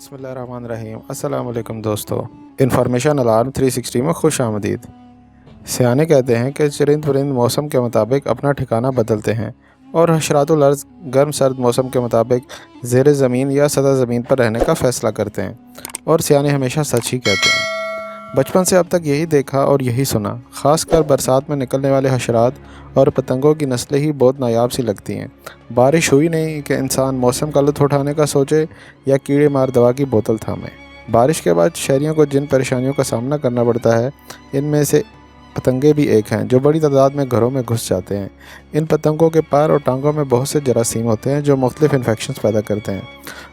बिस्मिल्लाहिर्रहमानिर्रहीम। अस्सलाम वालेकुम दोस्तों। इन्फॉर्मेशन अलार्म 360 में खुश आमदीद। सियाने कहते हैं कि चरिंद परिंद मौसम के मुताबिक अपना ठिकाना बदलते हैं और हशरातुल अर्ज़ गर्म सर्द मौसम के मुताबिक ज़ेर ज़मीन या सतह ज़मीन पर रहने का फ़ैसला करते हैं, और सियाने हमेशा सच ही कहते हैं। बचपन से अब तक यही देखा और यही सुना। ख़ासकर बरसात में निकलने वाले हशरात और पतंगों की नस्लें ही बहुत नायाब सी लगती हैं। बारिश हुई नहीं कि इंसान मौसम का लुत्फ़ उठाने का सोचे या कीड़े मार दवा की बोतल थामे। बारिश के बाद शहरियों को जिन परेशानियों का सामना करना पड़ता है, इनमें से पतंगे भी एक हैं जो बड़ी तादाद में घरों में घुस जाते हैं। इन पतंगों के पैर और टांगों में बहुत से जरासीम होते हैं जो मुख्तलिफ इन्फेक्शंस पैदा करते हैं।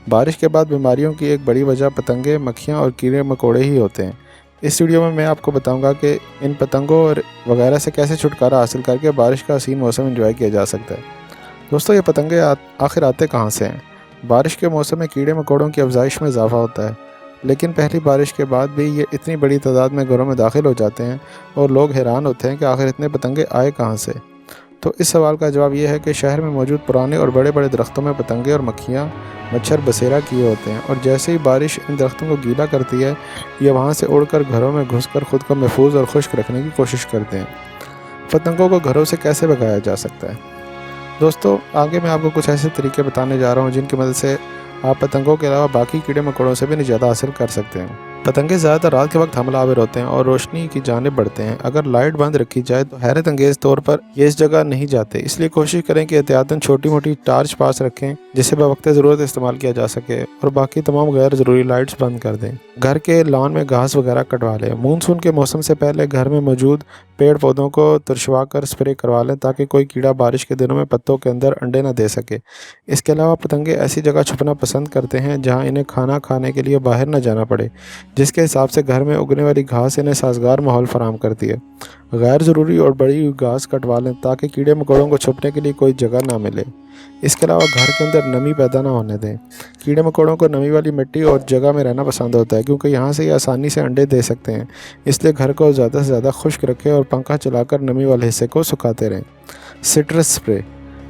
बारिश के बाद बीमारियों की एक बड़ी वजह पतंगे, मक्खियाँ और कीड़े मकोड़े ही होते हैं। इस वीडियो में मैं आपको बताऊंगा कि इन पतंगों और वगैरह से कैसे छुटकारा हासिल करके बारिश का हसीन मौसम एंजॉय किया जा सकता है। दोस्तों, ये पतंगे आखिर आते कहाँ से हैं? बारिश के मौसम में कीड़े मकोड़ों की अफजाइश में इजाफा होता है, लेकिन पहली बारिश के बाद भी ये इतनी बड़ी तादाद में घरों में दाखिल हो जाते हैं और लोग हैरान होते हैं कि आखिर इतने पतंगे आए कहाँ से। तो इस सवाल का जवाब ये है कि शहर में मौजूद पुराने और बड़े बड़े दरख्तों में पतंगे और मक्खियाँ, मच्छर बसेरा किए होते हैं, और जैसे ही बारिश इन दरख्तों को गीला करती है, ये वहाँ से उड़कर घरों में घुसकर ख़ुद को महफूज और खुश्क रखने की कोशिश करते हैं। पतंगों को घरों से कैसे भगाया जा सकता है? दोस्तों, आगे मैं आपको कुछ ऐसे तरीके बताने जा रहा हूँ जिनकी मदद से आप पतंगों के अलावा बाकी कीड़े मकोड़ों से भी निजात हासिल कर सकते हैं। पतंगे ज़्यादातर रात के वक्त हमलावर होते हैं और रोशनी की जानिब बढ़ते हैं। अगर लाइट बंद रखी जाए तो हैरत अंगेज़ तौर पर ये इस जगह नहीं जाते, इसलिए कोशिश करें कि एहतियातन छोटी मोटी टार्च पास रखें जिसे बवक्त ज़रूरत इस्तेमाल किया जा सके, और बाकी तमाम गैर ज़रूरी लाइट्स बंद कर दें। घर के लॉन में घास वगैरह कटवा लें। मानसून के मौसम से पहले घर में मौजूद पेड़ पौधों को तुरशवा कर स्प्रे करवा लें ताकि कोई कीड़ा बारिश के दिनों में पत्तों के अंदर अंडे न दे सके। इसके अलावा पतंगे ऐसी जगह छुपना पसंद करते हैं जहाँ इन्हें खाना खाने के लिए बाहर न जाना पड़े, जिसके हिसाब से घर में उगने वाली घास इन्हें साजगार माहौल फराहम करती है। गैर ज़रूरी और बड़ी हुई घास कटवा लें ताकि कीड़े मकोड़ों को छुपने के लिए कोई जगह ना मिले। इसके अलावा घर के अंदर नमी पैदा ना होने दें। कीड़े मकोड़ों को नमी वाली मिट्टी और जगह में रहना पसंद होता है क्योंकि यहाँ से ये आसानी से अंडे दे सकते हैं, इसलिए घर को ज़्यादा से ज़्यादा खुश्क रखें और पंखा चलाकर नमी वाले हिस्से को सुखाते रहें। Citrus spray.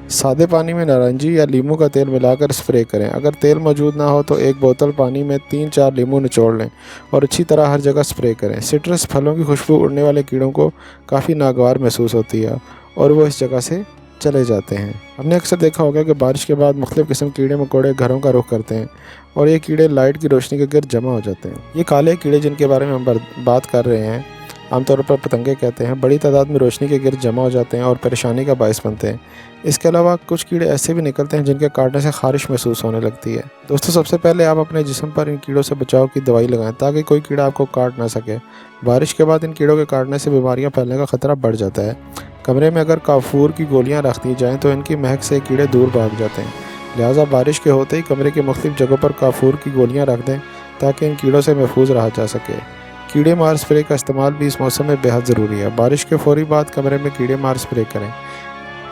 सादे पानी में नारंगी या लीमू का तेल मिलाकर स्प्रे करें। अगर तेल मौजूद ना हो तो एक बोतल पानी में 3-4 लीमू निचोड़ लें और अच्छी तरह हर जगह स्प्रे करें। सिट्रस फलों की खुशबू उड़ने वाले कीड़ों को काफ़ी नागवार महसूस होती है और वो इस जगह से चले जाते हैं। हमने अक्सर देखा होगा कि बारिश के बाद मुख्तलिफ किस्म कीड़े मकोड़े घरों का रुख करते हैं और ये कीड़े लाइट की रोशनी के गिर्द जमा हो जाते हैं। ये काले कीड़े जिनके बारे में हम बात कर रहे हैं आमतौर पर पतंगे कहते हैं, बड़ी तादाद में रोशनी के गिर्द जमा हो जाते हैं और परेशानी का बायस बनते हैं। इसके अलावा कुछ कीड़े ऐसे भी निकलते हैं जिनके काटने से खारिश महसूस होने लगती है। दोस्तों, सबसे पहले आप अपने जिस्म पर इन कीड़ों से बचाव की दवाई लगाएं ताकि कोई कीड़ा आपको काट ना सके। बारिश के बाद इन कीड़ों के काटने से बीमारियां फैलने का खतरा बढ़ जाता है। कमरे में अगर काफूर की गोलियां रख दी जाएँ तो इनकी महक से कीड़े दूर भाग जाते हैं। लिहाजा बारिश के होते ही कमरे की मुख्तलिफ जगहों पर काफूर की गोलियाँ रख दें ताकि इन कीड़ों से महफूज रहा जा सके। कीड़े मार स्प्रे का इस्तेमाल भी इस मौसम में बेहद ज़रूरी है। बारिश के फौरी बाद कमरे में कीड़े मार स्प्रे करें।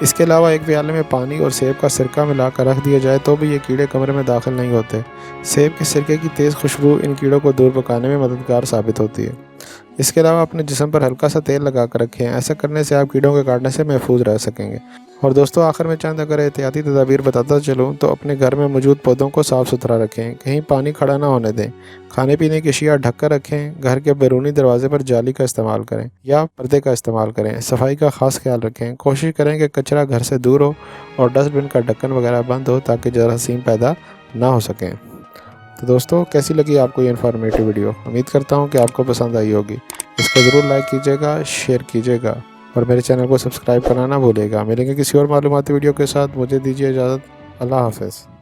इसके अलावा एक प्याले में पानी और सेब का सिरका मिलाकर रख दिया जाए तो भी ये कीड़े कमरे में दाखिल नहीं होते। सेब के सिरके की तेज़ खुशबू इन कीड़ों को दूर भगाने में मददगार साबित होती है। इसके अलावा अपने जिस्म पर हल्का सा तेल लगा कर रखें। ऐसा करने से आप कीड़ों के काटने से महफूज रह सकेंगे। और दोस्तों, आखिर में चंद अगर एहतियाती तदाबीर बताता चलूँ तो अपने घर में मौजूद पौधों को साफ़ सुथरा रखें, कहीं पानी खड़ा ना होने दें, खाने पीने की अशिया ढक कर रखें, घर के बैरूनी दरवाजे पर जाली का इस्तेमाल करें या पर्दे का इस्तेमाल करें, सफाई का ख़ास ख्याल रखें, कोशिश करें कि कचरा घर से दूर हो और डस्टबिन का ढक्कन वगैरह बंद हो ताकि जरासीम पैदा ना हो सकें। तो दोस्तों, कैसी लगी आपको ये इन्फॉर्मेटिव वीडियो? उम्मीद करता हूँ कि आपको पसंद आई होगी। इसको ज़रूर लाइक कीजिएगा, शेयर कीजिएगा और मेरे चैनल को सब्सक्राइब करना ना भूलिएगा। मिलेंगे किसी और मालूमाती वीडियो के साथ। मुझे दीजिए इजाज़त। अल्लाह हाफ़िज़।